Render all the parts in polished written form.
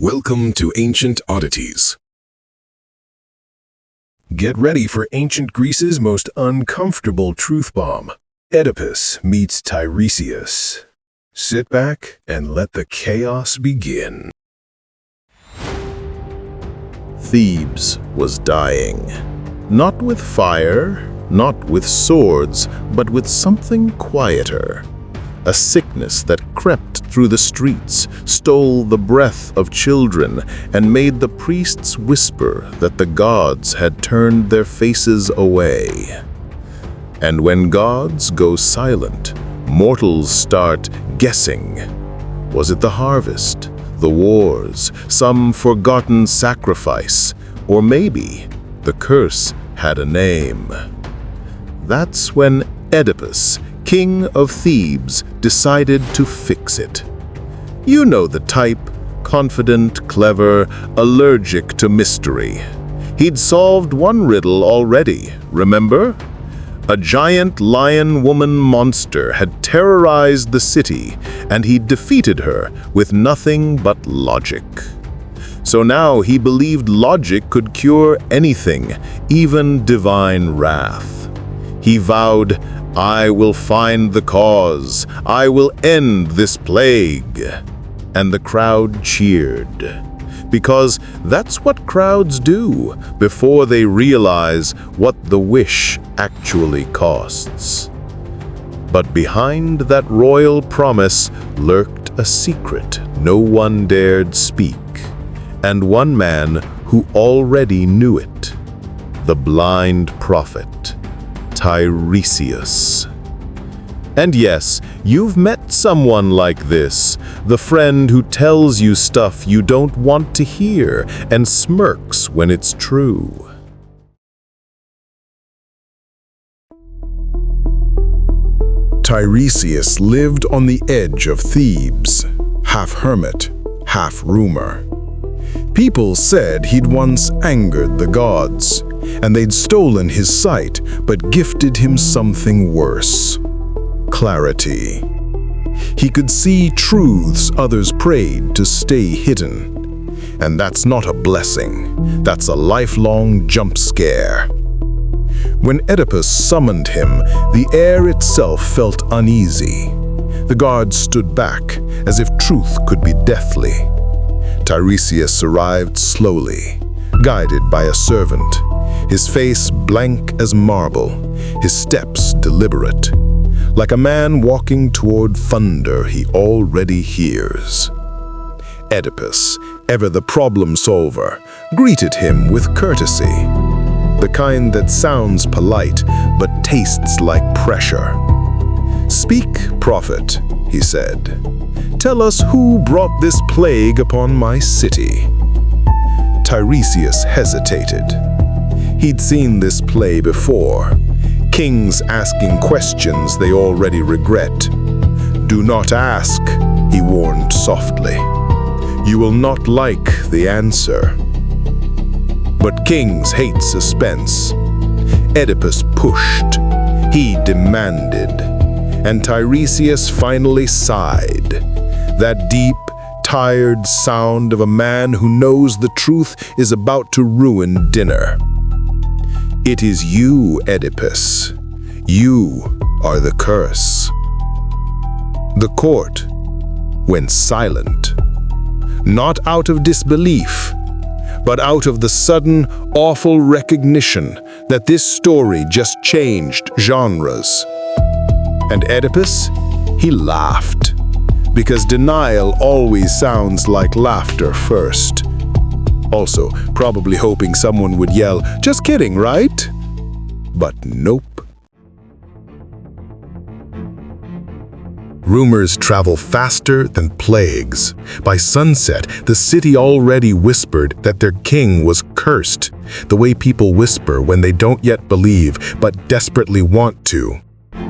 Welcome to Ancient Oddities. Get ready for ancient Greece's most uncomfortable truth bomb. Oedipus meets Tiresias. Sit back and let the chaos begin. Thebes was dying. Not with fire, not with swords, but with something quieter. A sickness that crept through the streets, stole the breath of children, and made the priests whisper that the gods had turned their faces away. And when gods go silent, mortals start guessing. Was it the harvest, the wars, some forgotten sacrifice, or maybe the curse had a name? That's when Oedipus, King of Thebes, decided to fix it. You know the type, confident, clever, allergic to mystery. He'd solved one riddle already, remember? A giant lion-woman monster had terrorized the city, and he'd defeated her with nothing but logic. So now he believed logic could cure anything, even divine wrath. He vowed, "I will find the cause. I will end this plague." And the crowd cheered. Because that's what crowds do before they realize what the wish actually costs. But behind that royal promise lurked a secret no one dared speak, and one man who already knew it: the blind prophet, Tiresias. And yes, you've met someone like this, the friend who tells you stuff you don't want to hear and smirks when it's true. Tiresias lived on the edge of Thebes, half hermit, half rumor. People said he'd once angered the gods, and they'd stolen his sight but gifted him something worse: clarity. He could see truths others prayed to stay hidden. And that's not a blessing, that's a lifelong jump scare. When Oedipus summoned him, the air itself felt uneasy. The guards stood back, as if truth could be deathly. Tiresias arrived slowly, guided by a servant, his face blank as marble, his steps deliberate, like a man walking toward thunder he already hears. Oedipus, ever the problem solver, greeted him with courtesy, the kind that sounds polite but tastes like pressure. "Speak, prophet," he said. "Tell us who brought this plague upon my city." Tiresias hesitated. He'd seen this play before. Kings asking questions they already regret. "Do not ask," he warned softly. "You will not like the answer." But kings hate suspense. Oedipus pushed. He demanded. And Tiresias finally sighed. That deep, tired sound of a man who knows the truth is about to ruin dinner. "It is you, Oedipus. You are the curse." The court went silent, not out of disbelief, but out of the sudden, awful recognition that this story just changed genres. And Oedipus, he laughed, because denial always sounds like laughter first. Also, probably hoping someone would yell, "Just kidding, right?" But nope. Rumors travel faster than plagues. By sunset, the city already whispered that their king was cursed, the way people whisper when they don't yet believe but desperately want to.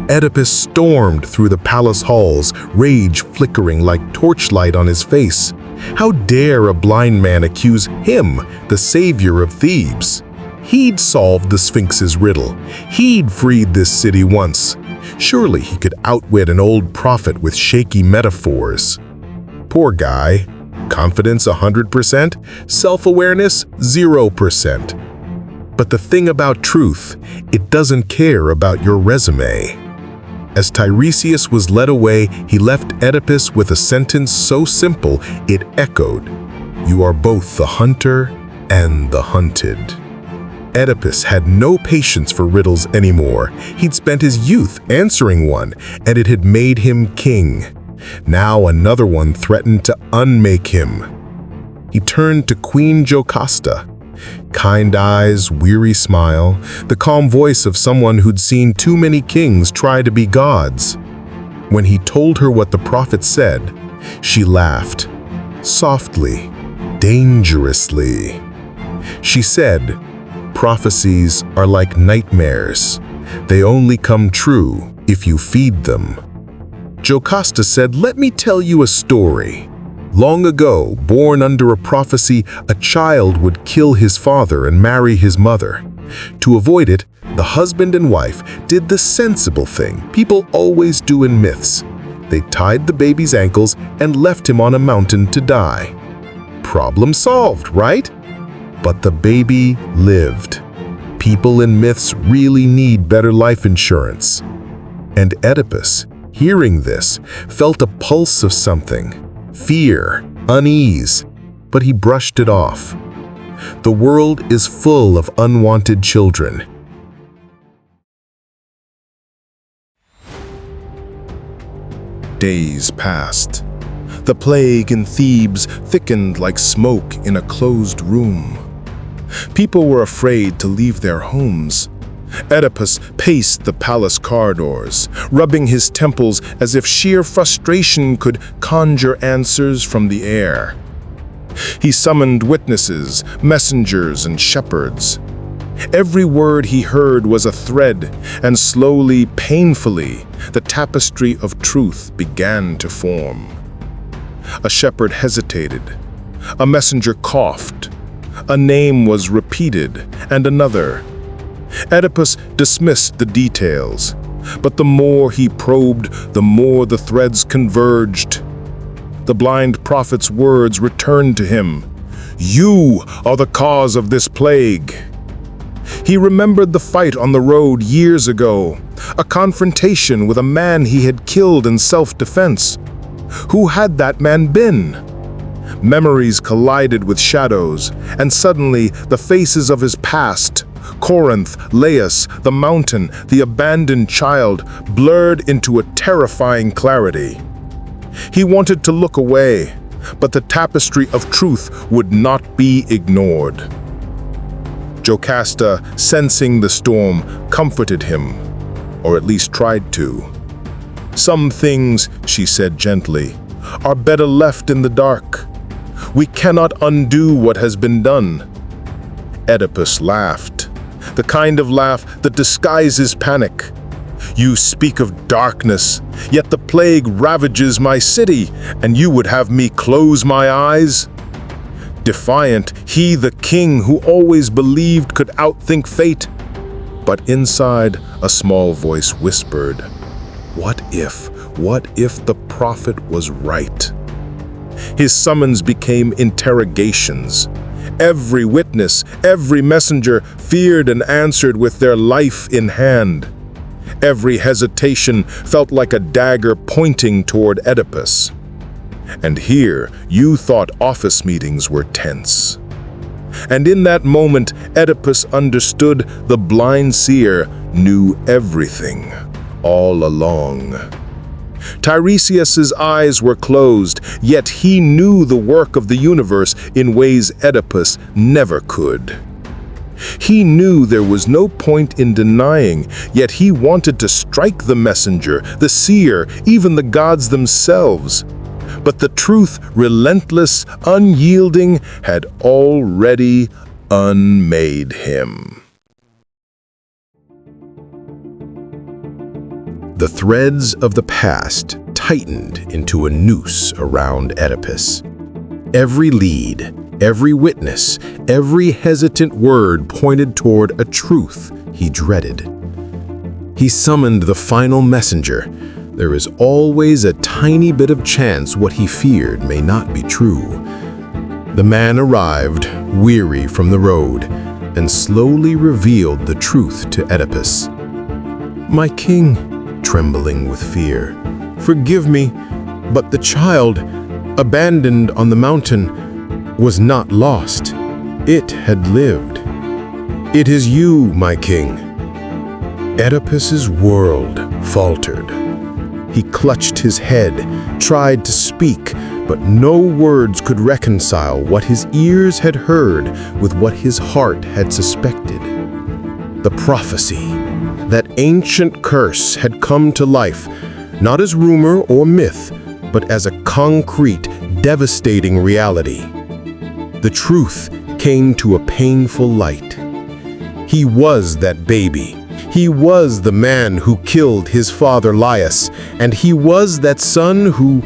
Oedipus stormed through the palace halls, rage flickering like torchlight on his face. How dare a blind man accuse him, the savior of Thebes? He'd solved the Sphinx's riddle. He'd freed this city once. Surely he could outwit an old prophet with shaky metaphors. Poor guy. Confidence 100%, self-awareness 0%. But the thing about truth, it doesn't care about your resume. As Tiresias was led away, he left Oedipus with a sentence so simple it echoed, "You are both the hunter and the hunted." Oedipus had no patience for riddles anymore. He'd spent his youth answering one, and it had made him king. Now another one threatened to unmake him. He turned to Queen Jocasta. Kind eyes, weary smile, the calm voice of someone who'd seen too many kings try to be gods. When he told her what the prophet said, she laughed, softly, dangerously. She said, "Prophecies are like nightmares. They only come true if you feed them." Jocasta said, "Let me tell you a story. Long ago, born under a prophecy, a child would kill his father and marry his mother. To avoid it, the husband and wife did the sensible thing people always do in myths. They tied the baby's ankles and left him on a mountain to die. Problem solved, right? But the baby lived. People in myths really need better life insurance." And Oedipus, hearing this, felt a pulse of something. Fear, unease, but he brushed it off. The world is full of unwanted children. Days passed. The plague in Thebes thickened like smoke in a closed room. People were afraid to leave their homes. Oedipus paced the palace corridors, rubbing his temples as if sheer frustration could conjure answers from the air. He summoned witnesses, messengers, and shepherds. Every word he heard was a thread, and slowly, painfully, the tapestry of truth began to form. A shepherd hesitated. A messenger coughed. A name was repeated, and another. Oedipus dismissed the details, but the more he probed, the more the threads converged. The blind prophet's words returned to him. "You are the cause of this plague." He remembered the fight on the road years ago, a confrontation with a man he had killed in self-defense. Who had that man been? Memories collided with shadows, and suddenly the faces of his past, Corinth, Laius, the mountain, the abandoned child, blurred into a terrifying clarity. He wanted to look away, but the tapestry of truth would not be ignored. Jocasta, sensing the storm, comforted him, or at least tried to. "Some things," she said gently, "are better left in the dark. We cannot undo what has been done." Oedipus laughed, the kind of laugh that disguises panic. "You speak of darkness, yet the plague ravages my city, and you would have me close my eyes?" Defiant, he, the king who always believed could outthink fate. But inside, a small voice whispered, What if the prophet was right? His summons became interrogations. Every witness, every messenger feared and answered with their life in hand. Every hesitation felt like a dagger pointing toward Oedipus. And here, you thought office meetings were tense. And in that moment, Oedipus understood the blind seer knew everything, all along. Tiresias's eyes were closed, yet he knew the work of the universe in ways Oedipus never could. He knew there was no point in denying, yet he wanted to strike the messenger, the seer, even the gods themselves. But the truth, relentless, unyielding, had already unmade him. The threads of the past tightened into a noose around Oedipus. Every lead, every witness, every hesitant word pointed toward a truth he dreaded. He summoned the final messenger, there is always a tiny bit of chance what he feared may not be true. The man arrived, weary from the road, and slowly revealed the truth to Oedipus. "My king," trembling with fear, "forgive me, but the child, abandoned on the mountain, was not lost. It had lived. It is you, my king." Oedipus's world faltered. He clutched his head, tried to speak, but no words could reconcile what his ears had heard with what his heart had suspected. The prophecy, that ancient curse, had come to life, not as rumor or myth, but as a concrete, devastating reality. The truth came to a painful light. He was that baby. He was the man who killed his father Laius, and he was that son who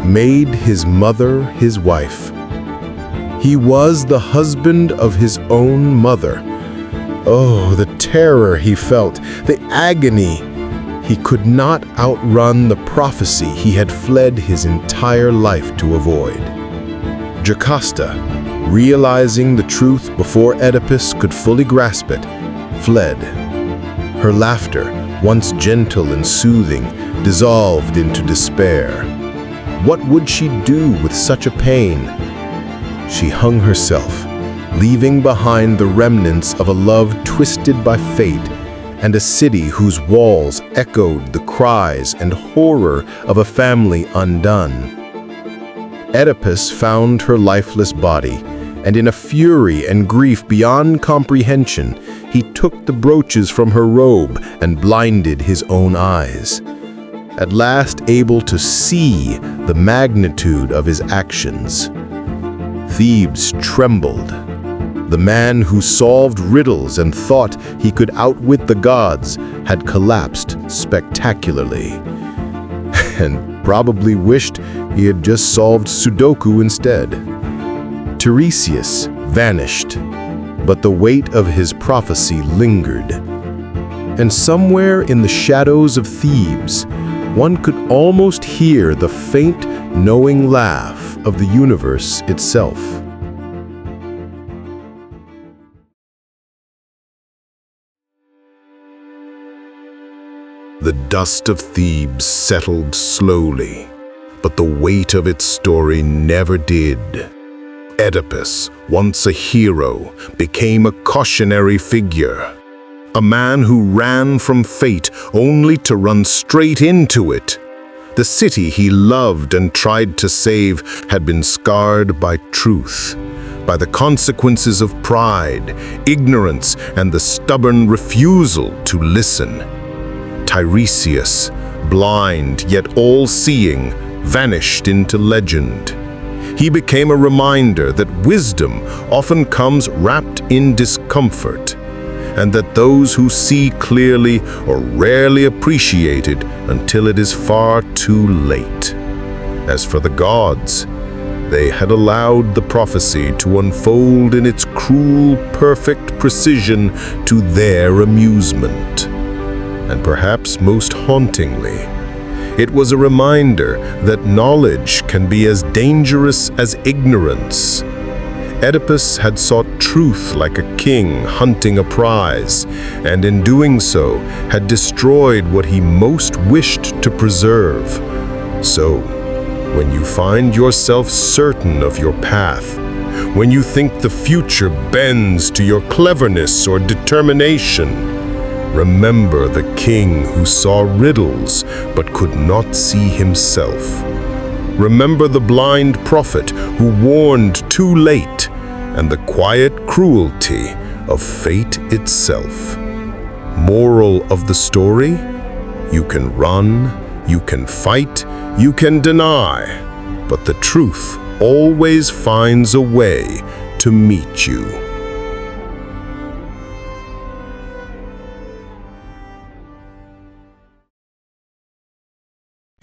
made his mother his wife. He was the husband of his own mother. Oh, the terror he felt, the agony. He could not outrun the prophecy he had fled his entire life to avoid. Jocasta, realizing the truth before Oedipus could fully grasp it, fled. Her laughter, once gentle and soothing, dissolved into despair. What would she do with such a pain? She hung herself, leaving behind the remnants of a love twisted by fate and a city whose walls echoed the cries and horror of a family undone. Oedipus found her lifeless body, and in a fury and grief beyond comprehension, he took the brooches from her robe and blinded his own eyes. At last able to see the magnitude of his actions. Thebes trembled. The man who solved riddles and thought he could outwit the gods had collapsed spectacularly, and probably wished he had just solved Sudoku instead. Tiresias vanished, but the weight of his prophecy lingered. And somewhere in the shadows of Thebes, one could almost hear the faint, knowing laugh of the universe itself. The dust of Thebes settled slowly, but the weight of its story never did. Oedipus, once a hero, became a cautionary figure. A man who ran from fate only to run straight into it. The city he loved and tried to save had been scarred by truth, by the consequences of pride, ignorance, and the stubborn refusal to listen. Tiresias, blind yet all-seeing, vanished into legend. He became a reminder that wisdom often comes wrapped in discomfort, and that those who see clearly are rarely appreciated until it is far too late. As for the gods, they had allowed the prophecy to unfold in its cruel, perfect precision to their amusement. And perhaps most hauntingly, it was a reminder that knowledge can be as dangerous as ignorance. Oedipus had sought truth like a king hunting a prize, and in doing so had destroyed what he most wished to preserve. So, when you find yourself certain of your path, when you think the future bends to your cleverness or determination, remember the king who saw riddles but could not see himself. Remember the blind prophet who warned too late, and the quiet cruelty of fate itself. Moral of the story? You can run, you can fight, you can deny, but the truth always finds a way to meet you.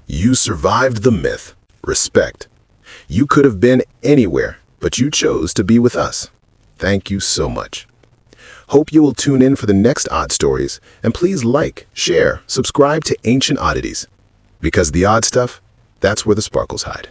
You survived the myth. Respect. You could have been anywhere, but you chose to be with us. Thank you so much. Hope you will tune in for the next odd stories, and please like, share, subscribe to Ancient Oddities. Because the odd stuff, that's where the sparkles hide.